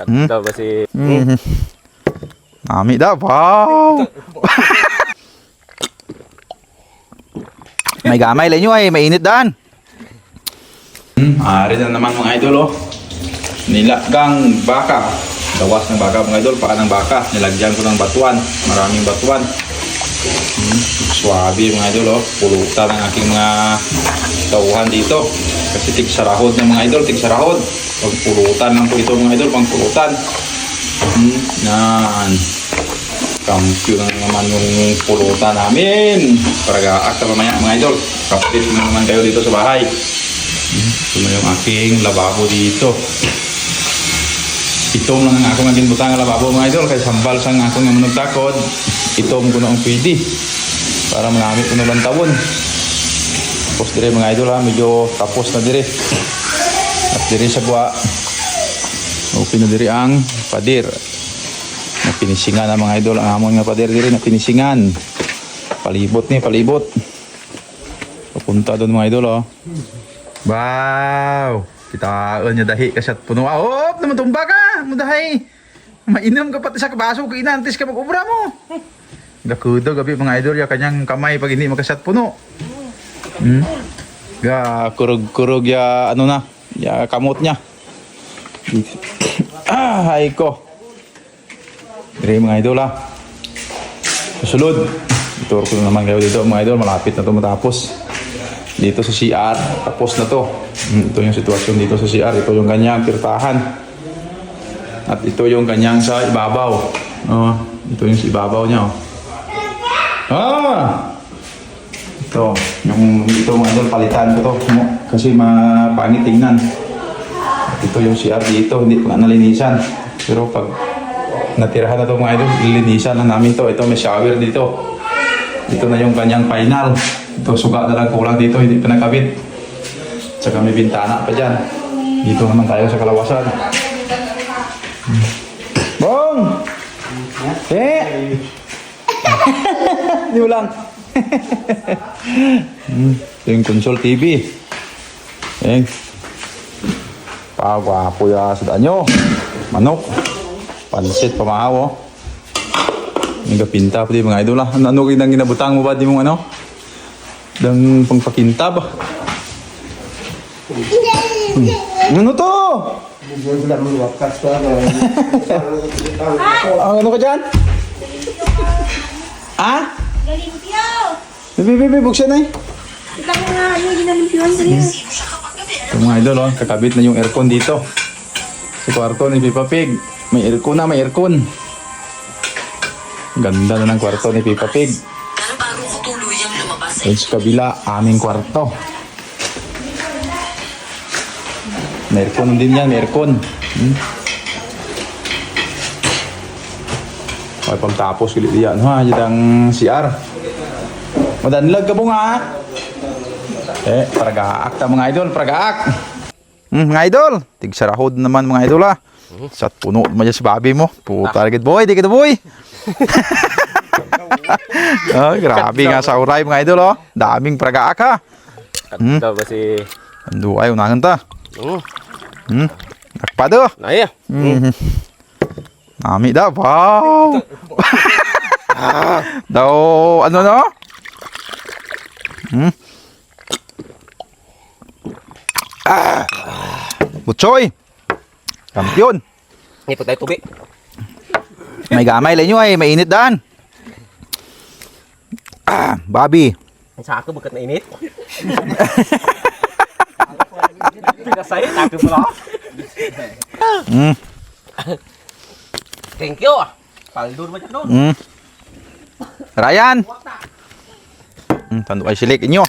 Daw kasi Nami daw. Wow. May gamay lang nyo ay mainit daan. Ari na naman mga idol oh. Nilagang baka. Gawas ng baka mga idol, paka ng baka. Nilagyan ko ng batuan, maraming batuan. Swabe mga idol oh. Pulutan ang aking mga tauhan dito. Kasi tigsarahod ng mga idol, tigsarahod. Pag pulutan lang po ito mga idol, pang pulutan. Yan. Kampyo na naman yung pulutan namin. Para gaak na mamaya mga idol. Kapit na naman kayo dito sa bahay. Ito na yung aking lababo dito. Itom lang ang akong naging butang lababo mga idol. Kaya sambal sang akong nga managtakod. Itom ko na ang pwede. Para manamit ko na lang tawon. Tapos dire mga idol ha. Medyo tapos na dire. At dire sa buwa. Open na dire ang padir. Napinisingan ang mga idol. Ang amon nga padir dire. Napinisingan. Palibot ni, palibot. Papunta doon mga idol oh. Wow! Kitaan niya dahi kasi at puno. Oh, naman tumba ka! Mudahay! Mainam ka pati sa kabaso. Kinantis ka mag-ubra mo. Gakudo gabi mga idol. Ya kanyang kamay pag hindi makasat puno. Ga kurog-kurog ya ano na. Ya kamot niya. Ay ko. Dire mga idol ha. Susunod. Ituro ko naman kayo dito mga idol. Malapit na ito matapos. Dito sa CR, tapos na to. Ito yung sitwasyon dito sa CR. Ito yung kanyang pirtahan. At ito yung kanyang sa ibabaw. Ito yung sa ibabaw niya. Ito, ito mga idol, palitan ko to. Kasi mapangit tingnan. At ito yung CR dito, hindi pa nalinisan. Pero pag natirahan na to mga idol, lilinisan na namin to. Ito may shower dito. Ito na yung kanyang final. Ito suga na lang kulang dito, hindi pa nakabit. Tsaka may bintana pa dyan. Dito naman tayo sa kalawasan. Bong! Hindi mo lang. Ito yung console TV. Pagwapo ya sa daan nyo. Manok. Pansit pamahaw. Yung kapinta pa di mga idol. Ano kinang ginabutang mo ba di mong ano? Dang pangpakintab. Ano to? Ano ka dyan? Galimpyo! Bibi, buksan na eh. Kita ko nga, hindi ginalimpyoan sa iyo. Ito mga idol, kakabit na yung aircon dito. Sa kwarto ni Pippa Pig. May aircon na, may aircon. Ganda na ng kwarto ni Pippa Pig. Doon sa kabila, aming kwarto. May aircon din yan, may aircon. Ay, pagtapos ulit yan, ha? Yan ang CR. Madanlag ka po nga. Paragaak ta mga idol, paragaak. Mga idol, tigsarahod naman mga idol ha. Sa puno mo dyan si Bobby mo. Puta agad boy, di ka boy. Grabe nga sa uray mga idol oh. Daming paragaak ha. daw kasi Ando ay unahan ta. Nakpado. naya. Nami daw. Wow. Daw ano no? Butchoy. Kampiyon. Ipot tayo tubig. May gamay lang nyo ay mainit daan. Bobby. Ang sako bukat na init. Pinasay, tako mo lang. Thank you. Paldur mo dyan doon. Ryan. Tando ay silik inyo.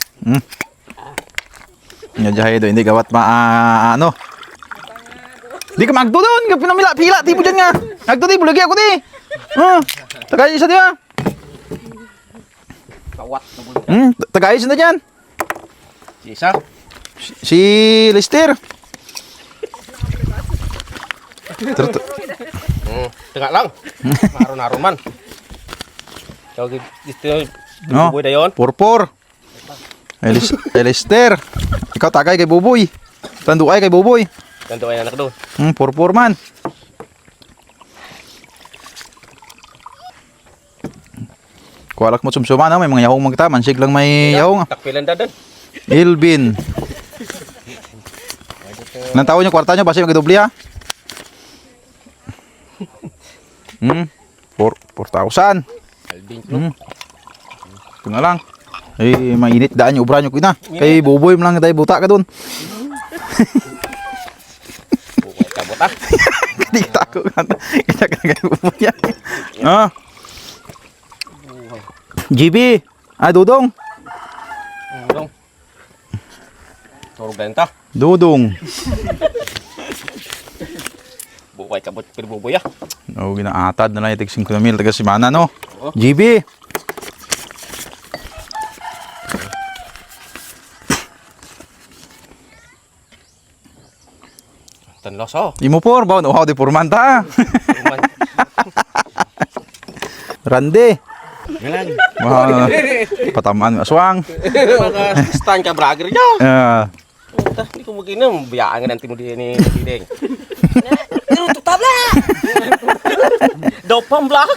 Inyo jahay do, hindi gawat ano. Di ka magdo doon, ka pinamila pila tipo dyan nga. Magdo di bulagi ako di. Tagay isa diya. Kawat na bulog. Tagay isa na dyan. Isa. Si Lester. Tengah lang. Naron-naron man. Tawag dito No, buboy dayon. Purpur. Lester. Ikaw tagay kay Buboy. Tanduay kay Buboy. Ganto ay anak doon. Purpur man. Kuwalak mo sumsuma no, may mga yahong magta, mansig lang may yahong. Takpilan dadan. Ilbin. Nang taon yung kwarta nyo, basta yung gadubli ha? 4,000. Alvin. Ito na lang. Eh, mainit daan yung ubra nyo na. Kay buboy mo lang tayo buta ka dun. Bukay kabot ah. Di tako ka. Kita ka na kayo buboy yan. Ah. GB. Dudong. Dong. Turog benta. Dudong. Bukay kabot pero buboy ah. Oh, ginaatad na lang yung tig 5 mil taga simana no. GB. Tanlos oh. Imo por ba no di pormanta. Rande. Galang. Patamaan aswang. Mga stand ka brager niya. Hindi ko mag-inom. Biyaan nga nanti mo din ni Dideng. Pero tutabla! Dopam black.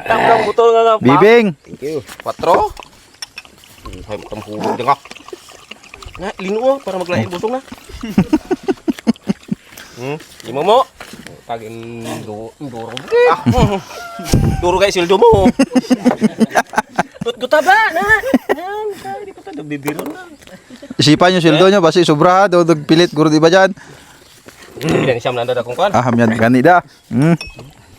Tambang butol nga nga. Bibing. Thank you. 4. Hay mo tampulog din ako. Nga, linuo para maglain busong na. Lima mo. Pagin duro. Duro kay sildo mo. Tutabla na. Hindi ko tayo bibiro na. Isipan yung sildo nyo, basi sobra, dudog pilit, guro di ba dyan? Ilan siyam nanda akong kan? Hamyan ganida.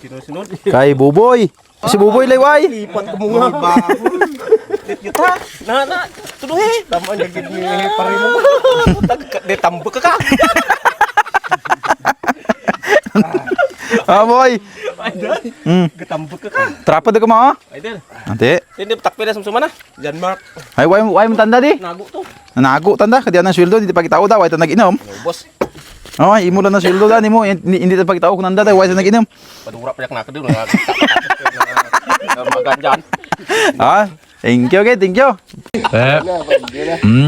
Sinunod. Kay Buboy. Si Buboy layway. Lipat ko mga ba. Yuta. Na. Tuduhe. Tama ang gagid ni pare mo. De tambok ka. Boy. Gatambok ka. Trapod ka mo? Idol. Ante. Hindi takpe na sumsuma na. Jan Mark. Ay, way mo tanda di. Nago to. Nanago tanda, kadi ang sweldo, hindi pa kitao daw, way ta nag-inom. Boss. Oh, imo lang na sweldo da nimo, hindi ta pa kitao kung nanda daw, way ta nag-inom. Padura pa yak nakadul na. Maganjan. Thank you, okay, thank you.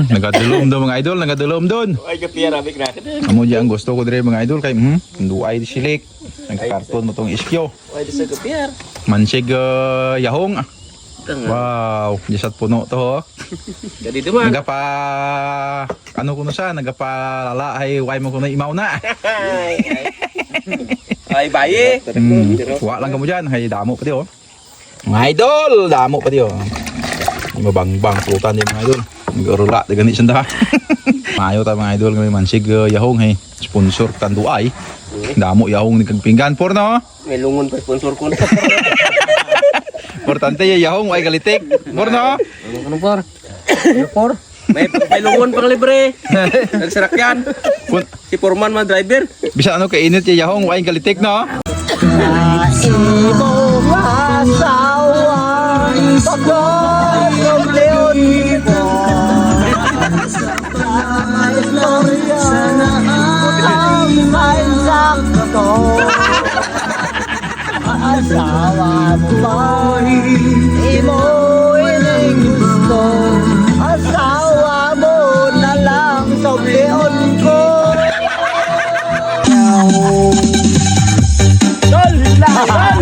Nagadulom daw mga idol, nagadulom doon. Ay kapiya rabik na. Amo di ang gusto ko dire mga idol kay duay di silik. Nagkarton mo tong iskyo. Ay di sa kapiya. Mansig yahong. Wow, disat puno to ho. Jadi duman. Nagapa ano kuno sa, nagapa lala ay way mo kuno imaw na. Ay baye. Wa lang kamo diyan, hay damo pati oh. Mga idol, damo pati oh. Mabangbang pulutan din mga idol. Nag-arula di ganit sanda. Mayo ta mga idol kami mansig yahong hay. Sponsor tanduay. Damo yahong ni kag pinggan por no. May lungon pa sponsor ko. Importante yahong way galitik. Por no. Ano por? Ano por? May lungon pang libre. Nagsarakyan. Si Foreman man driver. Bisa ano kainit yahong way galitik no. Asawa mo ba? Imo ining gusto. Asawa mo na lang sa leon ko. Tol! Tol!